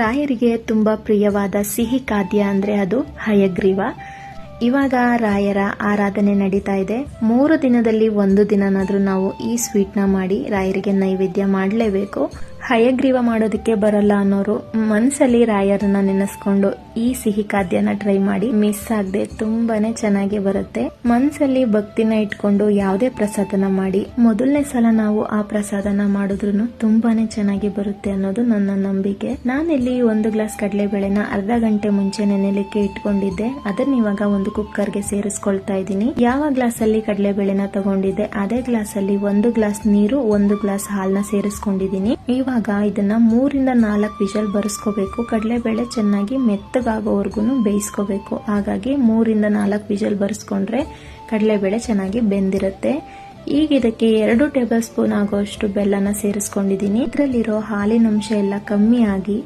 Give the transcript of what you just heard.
ರಾಯರಿಗೆ ತುಂಬಾ ಪ್ರಿಯವಾದ ಸಿಹಿ ಖಾದ್ಯ ಅಂದ್ರೆ ಅದು ಹಯಗ್ರೀವ. ಇವಾಗ ರಾಯರ ಆರಾಧನೆ ನಡೀತಾ ಇದೆ. 3 ದಿನದಲ್ಲಿ 1 ದಿನನಾದ್ರೂ ನಾವು ಈ ಸ್ವೀಟ್ ನ ಮಾಡಿ ರಾಯರಿಗೆ ನೈವೇದ್ಯ ಮಾಡಲೇಬೇಕು. ಹಯಗ್ರೀವ ಮಾಡೋದಕ್ಕೆ ಬರಲ್ಲ ಅನ್ನೋರು ಮನಸ್ಸಲ್ಲಿ ರಾಯರನ್ನ ನೆನೆಸ್ಕೊಂಡು ಈ ಸಿಹಿ ಖಾದ್ಯನ ಟ್ರೈ ಮಾಡಿ. ಮಿಸ್ ಆಗದೆ ತುಂಬಾನೇ ಚೆನ್ನಾಗಿ ಬರುತ್ತೆ. ಮನಸ್ಸಲ್ಲಿ ಭಕ್ತಿನ ಇಟ್ಕೊಂಡು ಯಾವುದೇ ಪ್ರಸಾದನ ಮಾಡಿ ಮೊದಲನೇ ಸಲ ನಾವು ಆ ಪ್ರಸಾದನ ಮಾಡಿದ್ರು ತುಂಬಾನೇ ಚೆನ್ನಾಗಿ ಬರುತ್ತೆ ಅನ್ನೋದು ನನ್ನ ನಂಬಿಕೆ. ನಾನಿಲ್ಲಿ 1 ಗ್ಲಾಸ್ ಕಡಲೆಬೇಳೆನ ಅರ್ಧ ಗಂಟೆ ಮುಂಚೆ ನೆನೆಲಿಕ್ಕೆ ಇಟ್ಕೊಂಡಿದ್ದೆ. ಅದನ್ನ ಇವಾಗ ಒಂದು ಕುಕ್ಕರ್ಗೆ ಸೇರಿಸ್ಕೊಳ್ತಾ ಇದ್ದೀನಿ. ಯಾವ ಗ್ಲಾಸ್ ಅಲ್ಲಿ ಕಡಲೆಬೇಳೆನ ತಗೊಂಡಿದ್ದೆ ಅದೇ ಗ್ಲಾಸ್ ಅಲ್ಲಿ 1 ಗ್ಲಾಸ್ ನೀರು 1 ಗ್ಲಾಸ್ ಹಾಲನ್ನ ಸೇರಿಸ್ಕೊಂಡಿದ್ದೀನಿ. ಇವಾಗ ಇದನ್ನ 3 ರಿಂದ 4 ವಿಷಲ್ ಬರಿಸ್ಕೋಬೇಕು. ಕಡಲೆಬೇಳೆ ಚೆನ್ನಾಗಿ ಮೆತ್ತಗಾಗೋವರೆಗೂ ಬೇಯಿಸ್ಕೋಬೇಕು. ಹಾಗಾಗಿ 3 ರಿಂದ 4 ವಿಷಲ್ ಬರಿಸ್ಕೊಂಡ್ರೆ ಕಡಲೆಬೇಳೆ ಚೆನ್ನಾಗಿ ಬೆಂದಿರುತ್ತೆ. ಈಗ ಇದಕ್ಕೆ 2 ಟೇಬಲ್ ಸ್ಪೂನ್ ಆಗುವಷ್ಟು ಬೆಲ್ಲನ ಸೇರಿಸ್ಕೊಂಡಿದ್ದೀನಿ. ಇದರಲ್ಲಿರೋ ಹಾಲಿನ ಅಂಶ ಎಲ್ಲ ಕಮ್ಮಿ ಆಗಿ